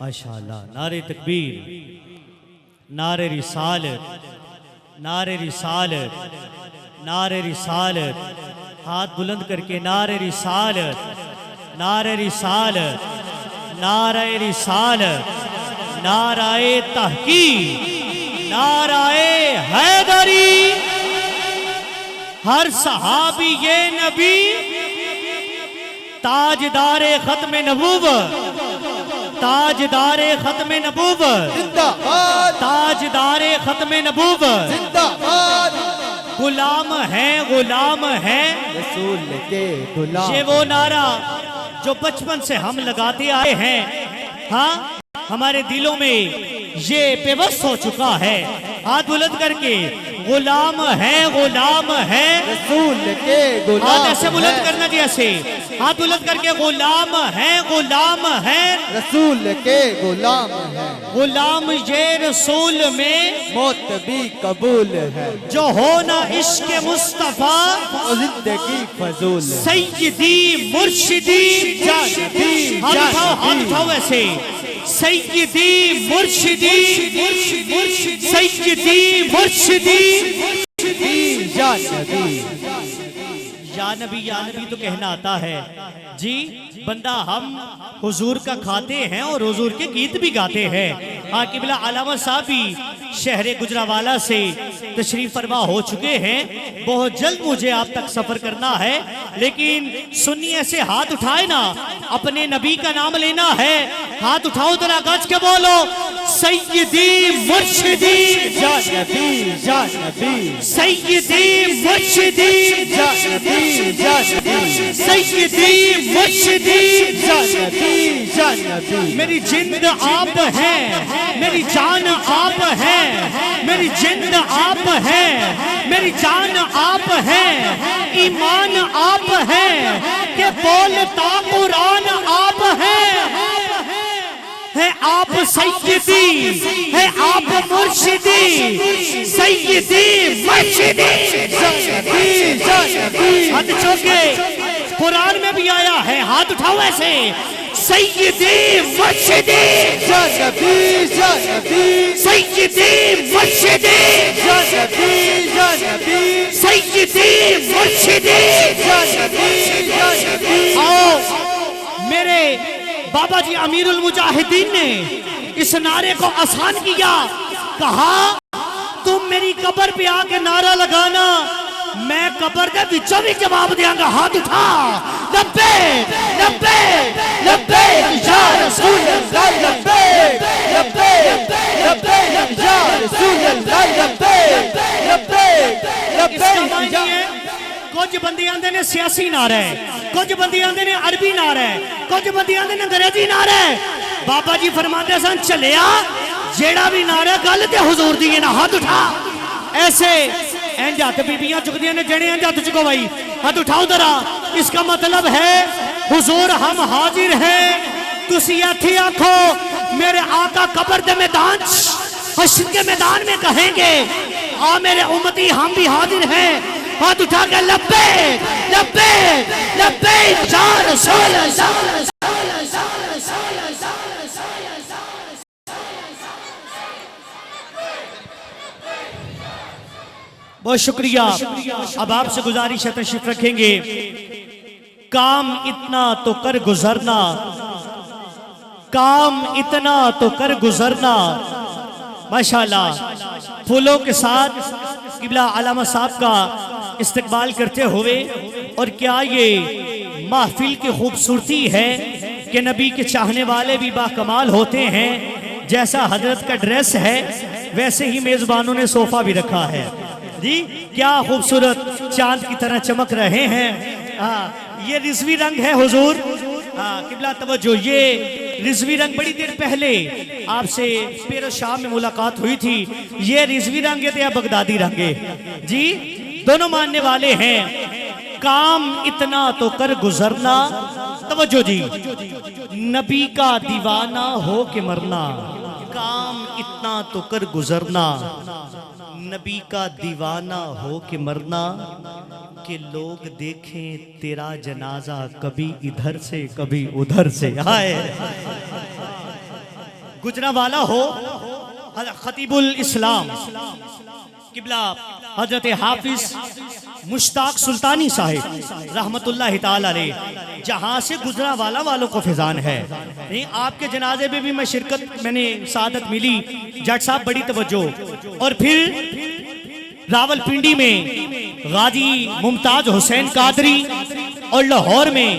माशाअल्लाह। नारे तकबीर, नारे रिसालत, नारे रिसालत, नारे रिसालत। हाथ बुलंद करके नारे रिसालत, नारे रिसालत, नारे रिसालत, नाराए तहकीक, नाराए हैदरी। हर सहाबी ये नबी ताजदारे खत्म नबूवत, ताजदारे खत्म नबूवत जिंदाबाद, ताजदारे खत्म नबूवत जिंदाबाद। गुलाम है, गुलाम है रसूल के गुलाम। ये वो नारा जो बचपन से हम लगाते आए हैं। हाँ, हमारे दिलों में ये पेवस्त हो चुका है। हाथ बुलंद करके गुलाम है, गुलाम है रसूल के गुलाम। हाथ ऐसे बुलंद करना जी, ऐसे हाथ बुलंद करके गुलाम है, गुलाम है रसूल के गुलाम है। गुलाम ये रसूल में मौत भी कबूल है, जो हो ना इश्क मुस्तफा जिंदगी फजूल। सैयदी मुर्शिदी जानबी, हाथ उठाओ ऐसे। सैयदी मुर्शिदी, सैयदी मुर्शिदी जानबी। या नबी, या नबी तो कहना आता है जी। बंदा हम हुजूर का खाते हैं और हुजूर के गीत भी गाते हैं। हाँ, किबला अलामा साहब भी शहर गुजरावाला से तशरीफ फरमा हो चुके हैं। बहुत जल्द मुझे आप तक सफर करना है, लेकिन सुनिए से हाथ उठाए ना, अपने नबी का नाम लेना है। हाथ उठाओ तो गज के बोलो सैयदी मुर्शिदी जानबी, जानबी, सैयदी मुर्शिदी जानबी, जानबी, सैयदी मुर्शिदी जानबी, जानबी। मेरी जिंद आप है, मेरी जान आप है, मेरी जिंद आप है, मेरी जान आप है, ईमान आप है, के बोलता कुरान आप है आप सैयदी, है आप मुर्शिदी, सैयदी मुर्शिदी जानबी, जानबी। हाथ चौके कुरान में भी आया है। हाथ उठाओ ऐसे। सैयदी मुर्शिदी जानबी, जानबी, सैयदी मुर्शिदी जानबी, जानबी, सैयदी मुर्शिदी जानबी, जानबी। आओ, मेरे बाबा जी अमीरुल मुजाहिदीन ने इस नारे को आसान किया। कहा तुम मेरी कब्र पे आके नारा लगाना, मैं कब्र के बिचों भी जवाब देंगा। हाथ उठा। लब्बे लब्बे लब्बे या रसूल अल्लाह, लब्बे लब्बे लब्बे या रसूल अल्लाह, लब्बे लब्बे लब्बे। कुछ बंदे आंदे ने सियासी नारा है, कुछ बंदे आंदे ने अरबी नारा है, कुछ बंदे आंदे ने अंग्रेजी नारा है। बाबा जी फरमाते सन चलिया जेड़ा भी नारा गल ते हुजूर दी है ना। हाथ उठा ऐसे। इंज हाथ बीबियां चुकदियां ने, जने इंज हाथ चुको भाई। हाथ उठाओ जरा। इसका मतलब है हुजूर हम हाजिर हैं। तुसी इत्थे आखो मेरे आका कब्र दे मैदान, हश्र के मैदान में कहेंगे आ मेरे उम्मती हम भी हाजिर हैं। हाथ उठा के लब्बे लब्बे लब्बे या रसूल अल्लाह। बहुत शुक्रिया। अब आपसे गुजारिश है तशरीफ रखेंगे। काम इतना तो कर गुजरना, काम इतना तो कर गुजरना। माशाल्लाह, फूलों के साथ किबला अलामा साहब का इस्तकबाल करते हुए, और क्या ये महफिल की खूबसूरती है कि नबी के चाहने वाले भी बाकमाल होते हैं। जैसा हजरत का ड्रेस है वैसे ही मेजबानों ने सोफा भी रखा है जी। क्या खूबसूरत चांद की तरह चमक रहे हैं। ये रिजवी रंग है हुजूर। किबला तवज्जो, ये रिजवी रंग बड़ी देर पहले आपसे पेरो शाम में मुलाकात हुई थी। ये रिजवी रंग है या बगदादी रंग है जी, दोनों मानने वाले हैं। काम इतना तो कर गुजरना। तवज्जो जी, नबी का दीवाना हो के मरना। काम इतना तो कर गुजरना, नबी का दीवाना हो के मरना। कि लोग देखें तेरा जनाजा कभी इधर से कभी उधर से। हाय गुजरावाला हो, खतीबुल इस्लाम किबला हजरत हाफिज मुश्ताक सुल्तानी साहिब रहमतुल्लाह ताला अलैह, जहाँ से गुजरावाला वालों को फिजान है। नहीं, आपके जनाजे में भी मैं शिरकत, मैंने सादत मिली। जट साहब बड़ी तवज्जो। और फिर रावलपिंडी में गाजी मुमताज हुसैन कादरी और लाहौर में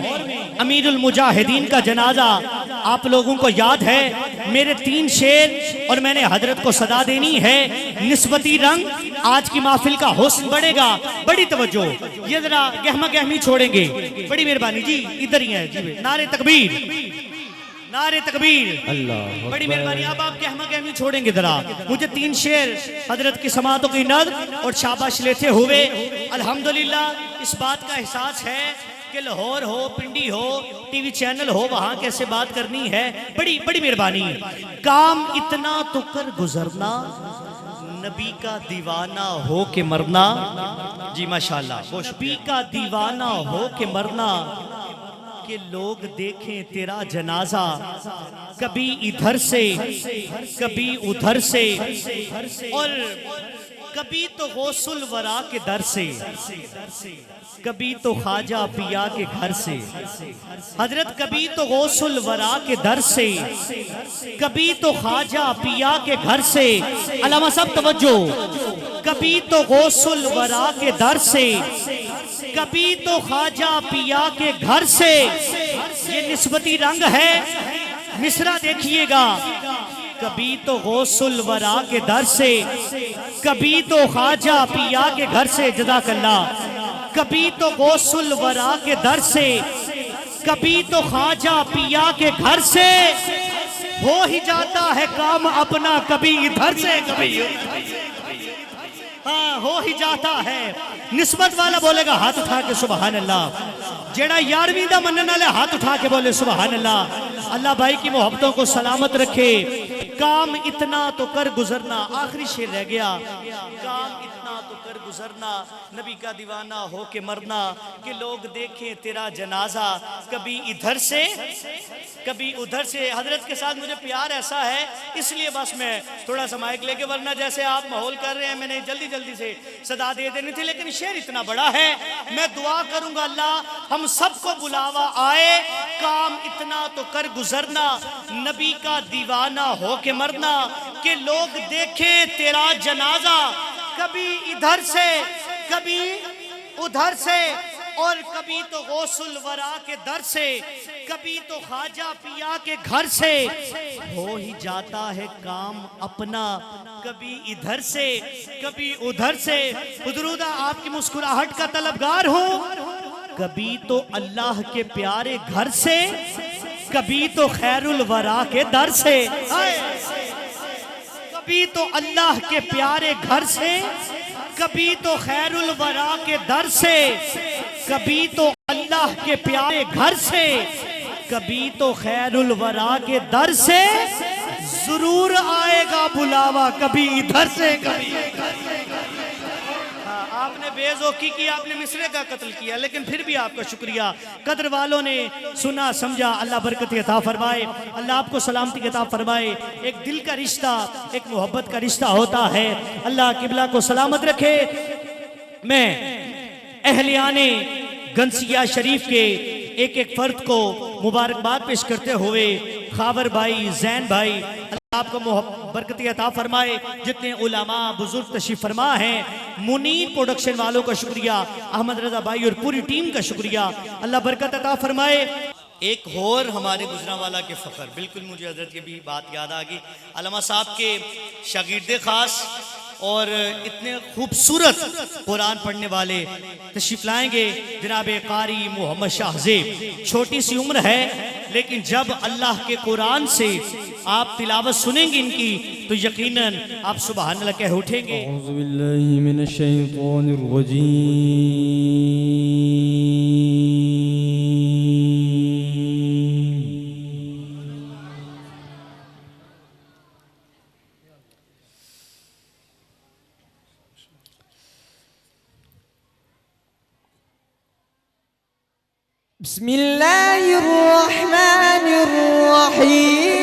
अमीरुल मुजाहिदीन का जनाजा आप लोगों को याद है। मेरे 3 शेर और मैंने हजरत को सदा देनी है। निस्बती रंग, आज की महफिल का हुस्न बढ़ेगा। बड़ी तवज्जो, ये जरा गहमा गहमी छोड़ेंगे, बड़ी मेहरबानी जी। इधर ही है जी, नारे तकबीर, नारे तकबीर, अल्लाह, बड़ी मेहरबानी। अब आप गहमा गहमी छोड़ेंगे जरा। मुझे 3 शेर हजरत की समातों की नज़र और शाबाश लेते हुए अल्हम्दुलिल्लाह इस बात का एहसास है कि लाहौर हो, पिंडी हो, टीवी चैनल हो, वहां कैसे बात करनी है। बड़ी बड़ी मेहरबानी। काम इतना तो कर गुजरना, नबी का दीवाना हो के मरना। जी माशाल्लाह। नबी का दीवाना हो के मरना, कि लोग देखें तेरा जनाजा, कभी इधर से कभी उधर से, और कभी तो गौसुल वरा के दर से, कभी तो ख्वाजा पिया के घर से। हजरत कभी तो गौसुल वरा के दर से, कभी तो ख्वाजा पिया के घर से। अल्लामा सब तवज्जो। कभी तो गौसुल वरा के दर से, कभी तो ख्वाजा पिया के घर से। ये निस्बती रंग है, मिसरा देखिएगा। कभी तो गौसुल वरा के दर से, कभी तो ख्वाजा पिया के घर से। जज़ाकल्लाह। कभी तो गौसुल वरा के दर से, कभी तो ख्वाजा पिया के घर से। हो ही जाता है काम अपना, कभी इधर से कभी, हाँ हो ही जाता है। निस्बत वाला बोलेगा हाथ उठा के सुबहान अल्लाह। जेड़ा 11वीं दा मनने वाले हाथ उठा के बोले सुबहान अल्लाह। अल्लाह भाई की मोहब्बतों को सलामत रखे। काम इतना तो कर गुजरना, आखिरी शेर रह गया। काम इतना तो कर गुजरना, नबी का दीवाना हो के मरना, कि लोग देखें तेरा जनाजा, कभी इधर से कभी उधर से। हजरत के साथ मुझे प्यार ऐसा है, इसलिए बस मैं थोड़ा सा माइक लेके, वरना जैसे आप माहौल कर रहे हैं मैंने जल्दी जल्दी से सदा दे देनी थी। लेकिन शेर इतना बड़ा है, मैं दुआ करूंगा अल्लाह हम सबको बुलावा आए। काम इतना तो कर गुजरना, नबी का दीवाना हो के मरना, कि लोग देखें तेरा जनाजा, कभी इधर से कभी उधर से, और कभी तो गौसुल वरा के दर से, कभी तो ख्वाजा पिया के घर से। हो ही जाता है काम अपना, कभी इधर से कभी उधर से। हुजूरुदा आपकी मुस्कुराहट का तलबगार हूँ, कभी तो अल्लाह के प्यारे घर से, कभी तो खैरुल वरा के दर से। कभी तो अल्लाह के प्यारे घर से, कभी तो खैरुल वरा के दर से, कभी तो अल्लाह के प्यारे घर से, कभी तो खैरुल वरा के दर से। जरूर आएगा बुलावा, कभी इधर से कभी। आपने बेजौकी की, आपने मिसरे का कत्ल किया, लेकिन फिर भी आपका शुक्रिया। कद्र वालों ने सुना समझा, अल्लाह बरकत अता फरमाए, अल्लाह आपको सलामती अता फरमाए। एक दिल का रिश्ता, एक मोहब्बत का रिश्ता होता है। अल्लाह किबला को सलामत रखे। मैं अहलियाने गंसिया शरीफ के एक एक फर्द को मुबारकबाद पेश करते हुए, खावर भाई, जैन भाई, अल्लाह आपको बरकत अता फरमाए। जितने उलमा बुजुर्ग तशरीफ फरमा हैं, मुनीर प्रोडक्शन वालों का शुक्रिया, अहमद रजा भाई और पूरी टीम का शुक्रिया, अल्लाह बरकत अता फरमाए। एक और हमारे गुजरांवाला के फ़ख्र, बिल्कुल मुझे हजरत की भी बात याद आ गई। अल्लामा साहब के शागिर्दे ख़ास और इतने खूबसूरत कुरान पढ़ने वाले तशरीफ लाएंगे जनाब कारी मोहम्मद शाहज़ेब। छोटी सी उम्र है, लेकिन जब अल्लाह के कुरान से आप तिलावत सुनेंगे इनकी, तो यकीनन आप सुबहान अल्लाह कह उठेंगे। औज़ु बिल्लाहि मिनश शैतानिर रजीम। बिस्मिल्लाहिर रहमानिर रहीम।